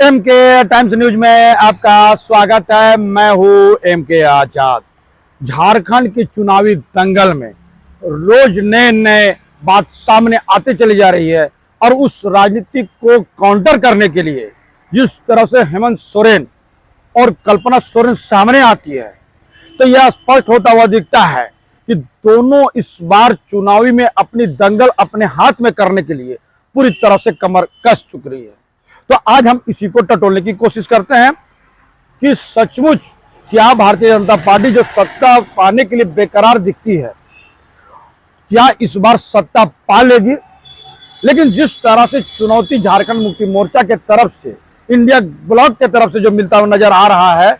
M के times news में आपका स्वागत है। मैं हूं एम के आजाद। झारखंड की चुनावी दंगल में रोज नए नए बात सामने आते चली जा रही है और उस राजनीति को काउंटर करने के लिए जिस तरह से हेमंत सोरेन और कल्पना सोरेन सामने आती है तो यह स्पष्ट होता हुआ दिखता है कि दोनों इस बार चुनावी में अपनी दंगल अपने हाथ में करने के लिए पूरी तरह से कमर कस चुक रही है। तो आज हम इसी को टटोलने की कोशिश करते हैं कि सचमुच क्या भारतीय जनता पार्टी जो सत्ता पाने के लिए बेकरार दिखती है, क्या इस बार सत्ता पा लेगी। लेकिन जिस तरह से चुनौती झारखंड मुक्ति मोर्चा के तरफ से, इंडिया ब्लॉक के तरफ से जो मिलता हुआ नजर आ रहा है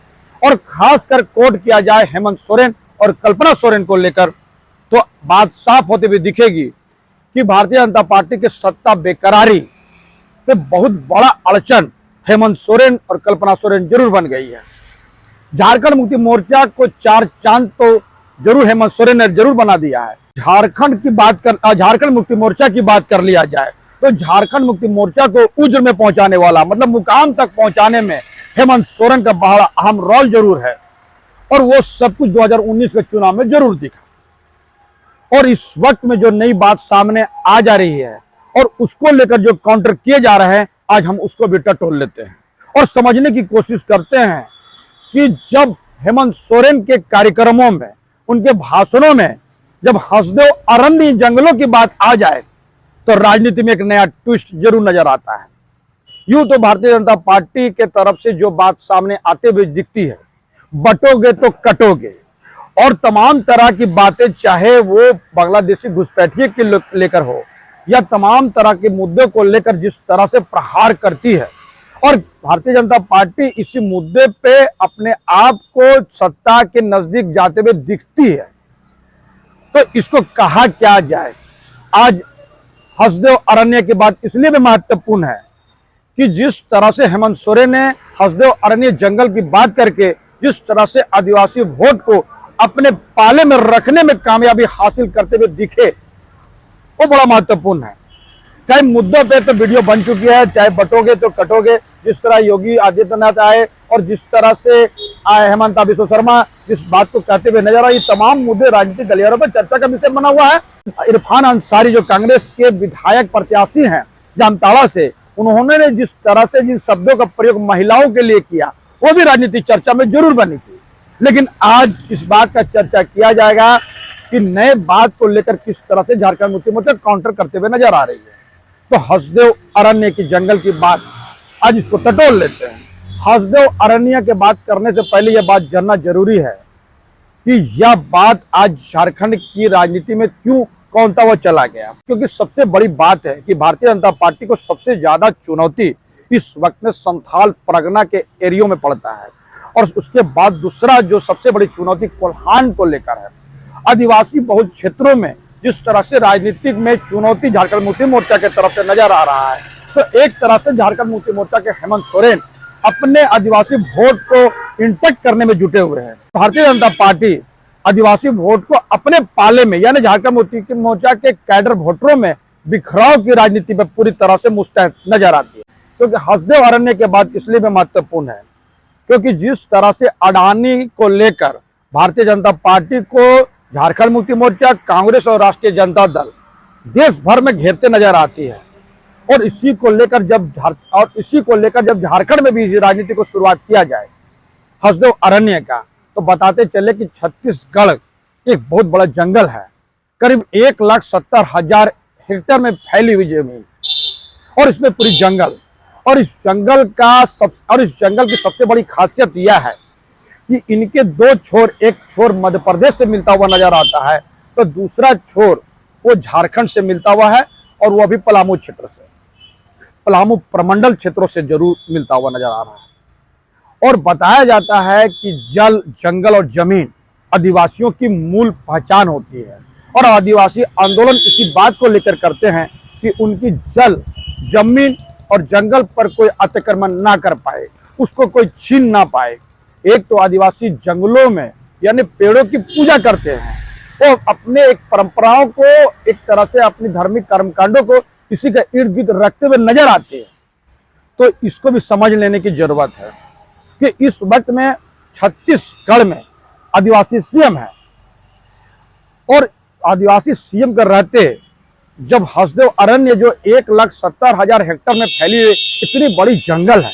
और खासकर कोट किया जाए हेमंत सोरेन और कल्पना सोरेन को लेकर, तो बात साफ होते हुए दिखेगी कि भारतीय जनता पार्टी की सत्ता बेकरारी पे बहुत बड़ा अड़चन हेमंत सोरेन और कल्पना सोरेन जरूर बन गई है। झारखंड मुक्ति मोर्चा को चार चांद तो जरूर हेमंत सोरेन ने जरूर बना दिया है। झारखंड मुक्ति मोर्चा की बात कर लिया जाए तो झारखंड मुक्ति मोर्चा को उज्र में पहुंचाने वाला, मतलब मुकाम तक पहुंचाने में हेमंत सोरेन का बड़ा अहम रोल जरूर है और वो सब कुछ 2019 के चुनाव में जरूर दिखा। और इस वक्त में जो नई बात सामने आ जा रही है और उसको लेकर जो काउंटर किए जा रहे हैं, आज हम उसको भी टटोल लेते हैं और समझने की कोशिश करते हैं कि जब हेमंत सोरेन के कार्यक्रमों में, उनके भाषणों में जब हसदेव अरण्य जंगलों की बात आ जाए तो राजनीति में एक नया ट्विस्ट जरूर नजर आता है। यूं तो भारतीय जनता पार्टी के तरफ से जो बात सामने आते हुए दिखती है, बटोगे तो कटोगे, और तमाम तरह की बातें, चाहे वो बांग्लादेशी घुसपैठिए के लेकर हो या तमाम तरह के मुद्दों को लेकर जिस तरह से प्रहार करती है, और भारतीय जनता पार्टी इसी मुद्दे पे अपने आप को सत्ता के नजदीक जाते हुए दिखती है, तो इसको कहा क्या जाए। आज हसदेव अरण्य की बात इसलिए भी महत्वपूर्ण है कि जिस तरह से हेमंत सोरेन ने हसदेव अरण्य जंगल की बात करके जिस तरह से आदिवासी वोट को अपने पाले में रखने में कामयाबी हासिल करते हुए दिखे, वो बड़ा महत्वपूर्ण है। कई मुद्दों पे तो वीडियो बन चुकी है, चाहे बटोगे तो कटोगे, जिस तरह योगी आदित्यनाथ आए और जिस तरह से हेमंत बिश्व शर्मा जिस बात को कहते हुए नजर आए, तमाम मुद्दे राजनीतिक गलियारों पर चर्चा का विषय बना हुआ है। इरफान अंसारी जो कांग्रेस के विधायक प्रत्याशी हैं जामताड़ा से, उन्होंने जिस तरह से जिन शब्दों का प्रयोग महिलाओं के लिए किया, वो भी राजनीतिक चर्चा में जरूर बनी थी। लेकिन आज इस बात का चर्चा किया जाएगा कि नए बात को लेकर किस तरह से झारखंड मुक्ति मोर्चा काउंटर करते हुए नजर आ रही है। तो हसदेव अरण्य की जंगल की बात आज इसको टटोल लेते हैं। हसदेव अरण्य के बात करने से पहले यह बात जानना जरूरी है कि यह बात आज झारखंड की राजनीति में क्यों कौनता हुआ चला गया, क्योंकि सबसे बड़ी बात है कि भारतीय जनता पार्टी को सबसे ज्यादा चुनौती इस वक्त में संथाल परगना के एरियो में पड़ता है, और उसके बाद दूसरा जो सबसे बड़ी चुनौती कोल्हान को लेकर है। आदिवासी बहुल क्षेत्रों में जिस तरह से राजनीतिक में चुनौती झारखंड मुक्ति मोर्चा के तरफ से नजर आ रहा है, तो एक तरह से झारखंड मुक्ति मोर्चा के हेमंत सोरेन अपने आदिवासी वोट को इंटेक्ट करने में जुटे हुए हैं। भारतीय जनता पार्टी आदिवासी वोट को अपने पाले में, यानी झारखंड मुक्ति मोर्चा के कैडर वोटरों में बिखराव की राजनीति में पूरी तरह से मुस्तैद नजर आती है। क्योंकि हसदेव अरण्य के बाद इसलिए भी महत्वपूर्ण है क्योंकि जिस तरह से अडानी को लेकर भारतीय जनता पार्टी को झारखंड मुक्ति मोर्चा, कांग्रेस और राष्ट्रीय जनता दल देश भर में घेरते नजर आती है, और इसी को लेकर जब झारखंड में भी इस राजनीति को शुरुआत किया जाए हसदेव अरण्य का, तो बताते चले कि छत्तीसगढ़ एक बहुत बड़ा जंगल है, करीब 1,70,000 हेक्टेयर में फैली हुई जमीन, और इसमें पूरी जंगल, और इस जंगल की सबसे बड़ी खासियत यह है कि इनके दो छोर, एक छोर मध्य प्रदेश से मिलता हुआ नजर आता है तो दूसरा छोर वो झारखंड से मिलता हुआ है, और वो अभी पलामू क्षेत्र से, पलामू प्रमंडल क्षेत्रों से जरूर मिलता हुआ नजर आ रहा है। और बताया जाता है कि जल, जंगल और जमीन आदिवासियों की मूल पहचान होती है, और आदिवासी आंदोलन इसी बात को लेकर करते हैं कि उनकी जल, जमीन और जंगल पर कोई अतिक्रमण ना कर पाए, उसको कोई छीन ना पाए। एक तो आदिवासी जंगलों में यानी पेड़ों की पूजा करते हैं, वो अपने एक परंपराओं को, एक तरह से अपनी धार्मिक कर्मकांडों को इसी के इर्द गिर्द रखते हुए नजर आते हैं। तो इसको भी समझ लेने की जरूरत है कि इस वक्त में छत्तीसगढ़ में आदिवासी सीएम है, और आदिवासी सीएम के रहते जब हसदेव अरण्य जो 1,70,000 हेक्टेयर में फैली हुई इतनी बड़ी जंगल है,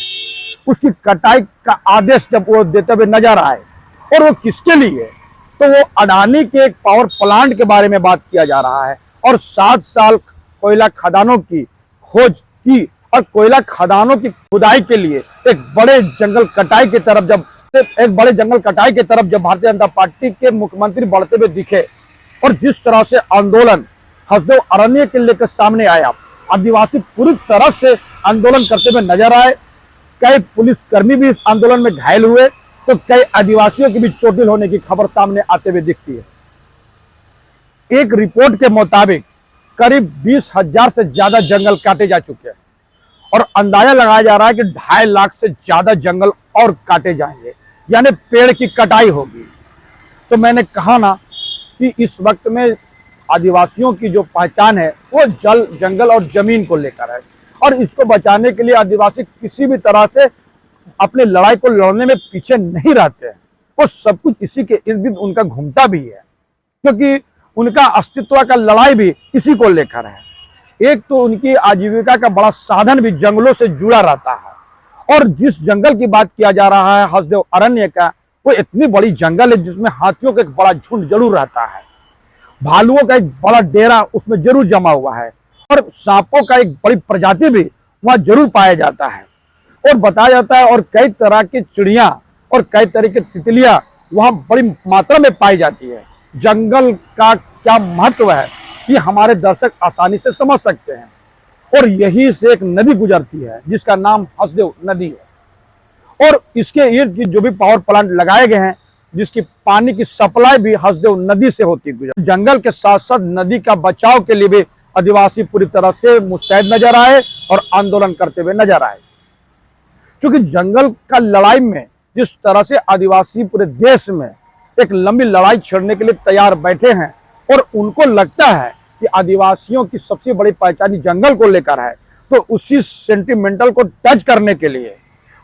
उसकी कटाई का आदेश जब वो देते हुए नजर आए, और वो किसके लिए, तो वो अडानी के एक पावर प्लांट के बारे में बात किया जा रहा है। और 7 साल कोयला खदानों की खोज की, और कोयला खदानों की खुदाई के लिए एक बड़े जंगल कटाई की तरफ जब भारतीय जनता पार्टी के मुख्यमंत्री बढ़ते हुए दिखे, और जिस तरह से आंदोलन हसदेव अरण्य के लेकर सामने आया, आदिवासी पूरी तरह से आंदोलन करते हुए नजर आए। कई पुलिसकर्मी भी इस आंदोलन में घायल हुए, तो कई आदिवासियों की भी चोटिल होने की खबर सामने आते हुए दिखती है। एक रिपोर्ट के मुताबिक करीब 20,000 से ज्यादा जंगल काटे जा चुके हैं, और अंदाजा लगाया जा रहा है कि 2.5 लाख से ज्यादा जंगल और काटे जाएंगे, यानी पेड़ की कटाई होगी। तो मैंने कहा ना कि इस वक्त में आदिवासियों की जो पहचान है वो जल, जंगल और जमीन को लेकर है, और इसको बचाने के लिए आदिवासी किसी भी तरह से अपने लड़ाई को लड़ने में पीछे नहीं रहते हैं। वो सब कुछ इसी के इर्द गिर्द उनका घूमता भी है, क्योंकि उनका अस्तित्व का लड़ाई भी इसी को लेकर है। एक तो उनकी आजीविका का बड़ा साधन भी जंगलों से जुड़ा रहता है, और जिस जंगल की बात किया जा रहा है हसदेव अरण्य का, वो इतनी बड़ी जंगल है जिसमें हाथियों का एक बड़ा झुंड जरूर रहता है, भालुओं का एक बड़ा डेरा उसमें जरूर जमा हुआ है, और सांपों का एक बड़ी प्रजाति भी वहां जरूर पाया जाता है। और बताया जाता है, और कई तरह की चिड़िया और कई तरह की तितलियां वहां बड़ी मात्रा में पाई जाती है। जंगल का क्या महत्व है ये हमारे दर्शक आसानी से समझ सकते हैं। और यही से एक नदी गुजरती है जिसका नाम हसदेव नदी है, और इसके इर्द गिर्द जो भी पावर प्लांट लगाए गए हैं, जिसकी पानी की सप्लाई भी हसदेव नदी से होती है। जंगल के साथ साथ नदी का बचाव के लिए भी आदिवासी पूरी तरह से मुस्तैद नजर आए और आंदोलन करते हुए नजर आए, क्योंकि जंगल का लड़ाई में जिस तरह से आदिवासी पूरे देश में एक लंबी लड़ाई छेड़ने के लिए तैयार बैठे हैं, और उनको लगता है कि आदिवासियों की सबसे बड़ी पहचान जंगल को लेकर है, तो उसी सेंटिमेंटल को टच करने के लिए,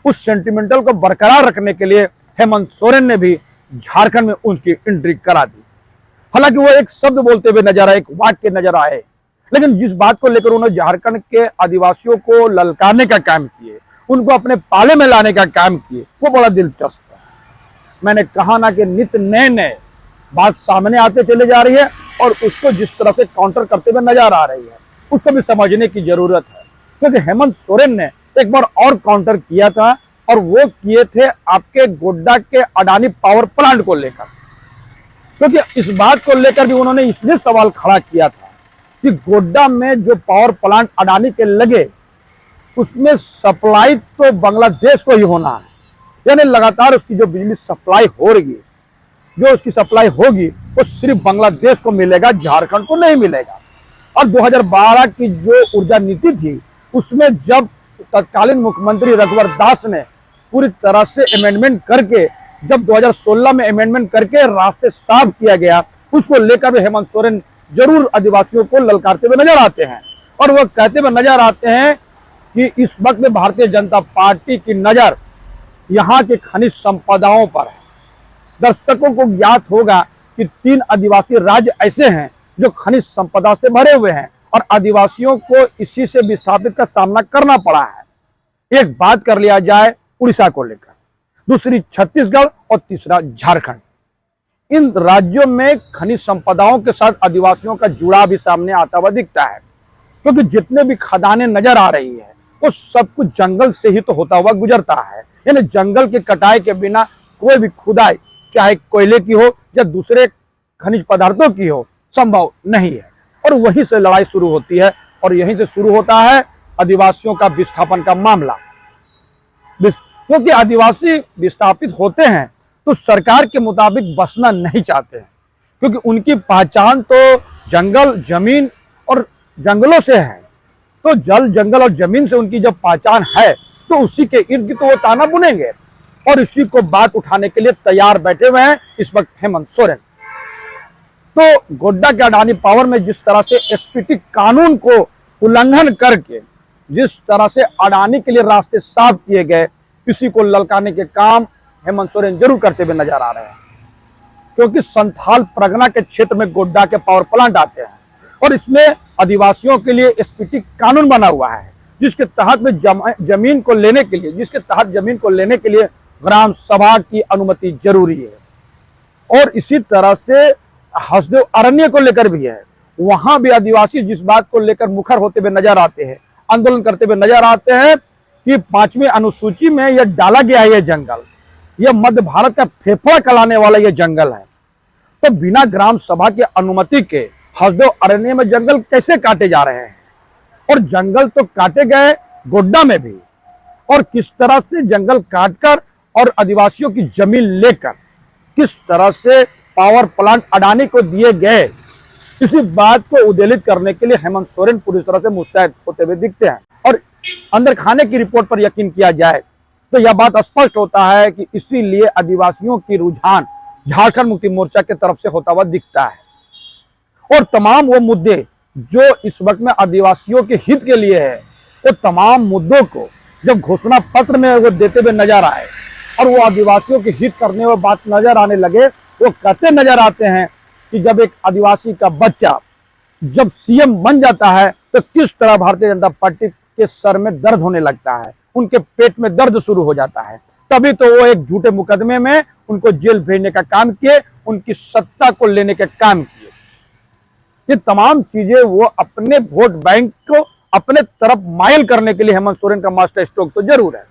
उस सेंटिमेंटल को बरकरार रखने के लिए हेमंत सोरेन ने भी झारखंड में उनकी एंट्री करा दी। हालांकि वो एक शब्द बोलते हुए नजर आए, एक वाक्य नजर आए, लेकिन जिस बात को लेकर उन्होंने झारखंड के आदिवासियों को ललकारने का काम किए, उनको अपने पाले में लाने का काम किए, वो बड़ा दिलचस्प है। मैंने कहा ना कि नित्य नए नए बात सामने आते चले जा रही है, और उसको जिस तरह से काउंटर करते हुए नजर आ रही है उसको भी समझने की जरूरत है। क्योंकि हेमंत सोरेन ने एक बार और काउंटर किया था, और वो किए थे आपके गोड्डा के अडानी पावर प्लांट को लेकर, क्योंकि इस बात को लेकर भी उन्होंने इसलिए सवाल खड़ा किया था कि गोड्डा में जो पावर प्लांट अडानी के लगे, उसमें सप्लाई तो बांग्लादेश को ही होना है, यानी लगातार उसकी जो बिजली सप्लाई हो रही है, जो उसकी सप्लाई होगी वो सिर्फ बांग्लादेश को मिलेगा, झारखंड को नहीं मिलेगा। और 2012 की जो ऊर्जा नीति थी, उसमें जब तत्कालीन मुख्यमंत्री रघुवर दास ने पूरी तरह से अमेंडमेंट करके, जब 2016 में अमेंडमेंट करके रास्ते साफ किया गया, उसको लेकर भी हेमंत सोरेन जरूर आदिवासियों को ललकारते हुए नजर आते हैं, और वो कहते हुए नजर आते हैं कि इस वक्त में भारतीय जनता पार्टी की नजर यहाँ के खनिज संपदाओं पर है। दर्शकों को ज्ञात होगा कि 3 आदिवासी राज्य ऐसे हैं जो खनिज संपदा से भरे हुए हैं, और आदिवासियों को इसी से विस्थापित का सामना करना पड़ा है। एक बात कर लिया जाए उड़ीसा को लेकर, दूसरी छत्तीसगढ़, और तीसरा झारखंड। इन राज्यों में खनिज संपदाओं के साथ आदिवासियों का जुड़ाव भी सामने आता हुआ दिखता है, क्योंकि जितने भी खदानें नजर आ रही है वो सब कुछ जंगल से ही तो होता हुआ गुजरता है। यानी जंगल की कटाई के बिना कोई भी खुदाई, चाहे कोयले की हो या दूसरे खनिज पदार्थों की हो, संभव नहीं है। और वहीं से लड़ाई शुरू होती है, और यहीं से शुरू होता है आदिवासियों का विस्थापन का मामला। क्योंकि आदिवासी विस्थापित होते हैं तो सरकार के मुताबिक बसना नहीं चाहते हैं, क्योंकि उनकी पहचान तो जंगल, जमीन और जंगलों से है। तो जल, जंगल और जमीन से उनकी जब पहचान है, तो उसी के इर्द गिर्द तो वो ताना बुनेंगे, और इसी को बात उठाने के लिए तैयार बैठे हुए हैं इस वक्त हेमंत सोरेन। तो गोड्डा के अडानी पावर में जिस तरह से एसपीटी कानून को उल्लंघन करके जिस तरह से अडानी के लिए रास्ते साफ किए गए, इसी को ललकाने के काम हेमंत सोरेन जरूर करते हुए नजर आ रहे हैं। क्योंकि संथाल परगना के क्षेत्र में गोड्डा के पावर प्लांट आते हैं और इसमें आदिवासियों के लिए एसपीटी कानून बना हुआ है, जिसके तहत में जमीन को लेने के लिए ग्राम सभा की अनुमति जरूरी है। और इसी तरह से हसदेव अरण्य को लेकर भी है, वहां भी आदिवासी जिस बात को लेकर मुखर होते हुए नजर आते हैं, आंदोलन करते हुए नजर आते हैं कि 5वीं अनुसूची में यह डाला गया है, यह जंगल, यह मध्य भारत का फेफड़ा कहलाने वाला यह जंगल है। तो बिना ग्राम सभा की अनुमति के हसदेव अरण्य में जंगल कैसे काटे जा रहे हैं? और जंगल तो काटे गए गोड्डा में भी, और किस तरह से जंगल काटकर और आदिवासियों की जमीन लेकर किस तरह से पावर प्लांट अडानी को दिए गए, इसी बात को उद्वेलित करने के लिए हेमंत सोरेन पूरी तरह से मुस्तैद होते हुए दिखते हैं। और अंदर खाने की रिपोर्ट पर यकीन किया जाए तो यह बात स्पष्ट होता है कि इसीलिए आदिवासियों की रुझान झारखंड मुक्ति मोर्चा की तरफ से होता हुआ दिखता है। और तमाम वो मुद्दे जो इस वक्त में आदिवासियों के हित के लिए है, वो तमाम मुद्दों को जब घोषणा पत्र में वो देते हुए नजर आए और वो आदिवासियों के हित करने में बात नजर आने लगे, वो कहते नजर आते हैं कि जब एक आदिवासी का बच्चा जब सीएम बन जाता है तो किस तरह भारतीय जनता पार्टी के सर में दर्द होने लगता है, उनके पेट में दर्द शुरू हो जाता है। तभी तो वो एक झूठे मुकदमे में उनको जेल भेजने का काम किए, उनकी सत्ता को लेने का काम किए। ये तमाम चीजें वो अपने वोट बैंक को अपने तरफ माइल करने के लिए हेमंत सोरेन का मास्टर स्ट्रोक तो जरूर है।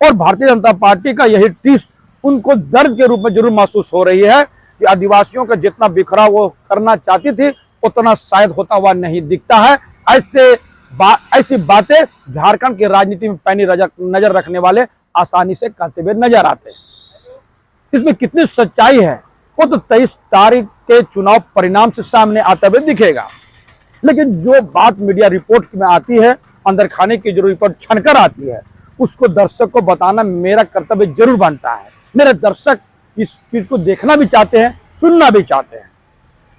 और भारतीय जनता पार्टी का यही टीस उनको दर्द के रूप में जरूर महसूस हो रही है कि आदिवासियों का जितना बिखराव वो करना चाहती थी उतना शायद होता हुआ नहीं दिखता है। ऐसी बातें झारखंड की राजनीति में पैनी नजर रखने वाले आसानी से कहते हुए नजर आते हैं। इसमें कितनी सच्चाई है वो तो 23 तारीख के चुनाव परिणाम से सामने आते हुए दिखेगा। लेकिन जो बात मीडिया रिपोर्ट में आती है, अंदर खाने की जो रिपोर्ट छनकर आती है, उसको दर्शक को बताना मेरा कर्तव्य जरूर बनता है। मेरे दर्शक इस चीज को देखना भी चाहते हैं, सुनना भी चाहते हैं।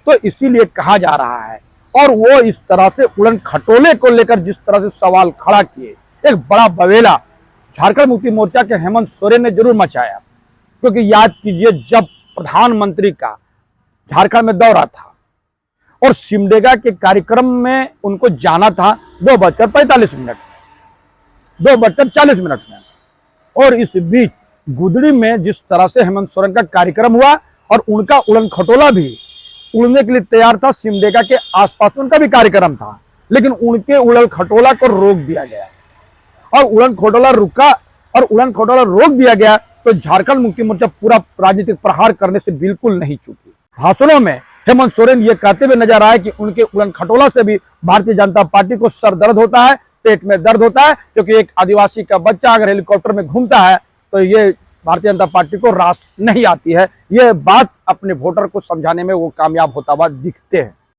तो इसीलिए कहा जा रहा है, और वो इस तरह से उड़न खटोले को लेकर जिस तरह से सवाल खड़ा किए, एक बड़ा बवेला झारखंड मुक्ति मोर्चा के हेमंत सोरेन ने जरूर मचाया। क्योंकि याद कीजिए, जब प्रधानमंत्री का झारखंड में दौरा था और सिमडेगा के कार्यक्रम में उनको जाना था 2:45 मिनट, 2:40 मिनट में, और इस बीच गुदड़ी में जिस तरह से हेमंत सोरेन का कार्यक्रम हुआ और उनका उड़न खटोला भी उड़ने के लिए तैयार था, सिमडेगा के आसपास में उनका भी कार्यक्रम था, लेकिन उनके उड़न खटोला को रोक दिया गया। और उड़न खटोला रुका और उड़न खटोला रोक दिया गया तो झारखंड मुक्ति मोर्चा पूरा राजनीतिक प्रहार करने से बिल्कुल नहीं चूकी। भाषणों में हेमंत सोरेन ये कहते हुए नजर आए कि उनके उड़न खटोला से भी भारतीय जनता पार्टी को सर दर्द होता है, पेट में दर्द होता है, क्योंकि एक आदिवासी का बच्चा अगर हेलीकॉप्टर में घूमता है तो ये भारतीय जनता पार्टी को रास नहीं आती है। ये बात अपने वोटर को समझाने में वो कामयाब होता हुआ दिखते हैं।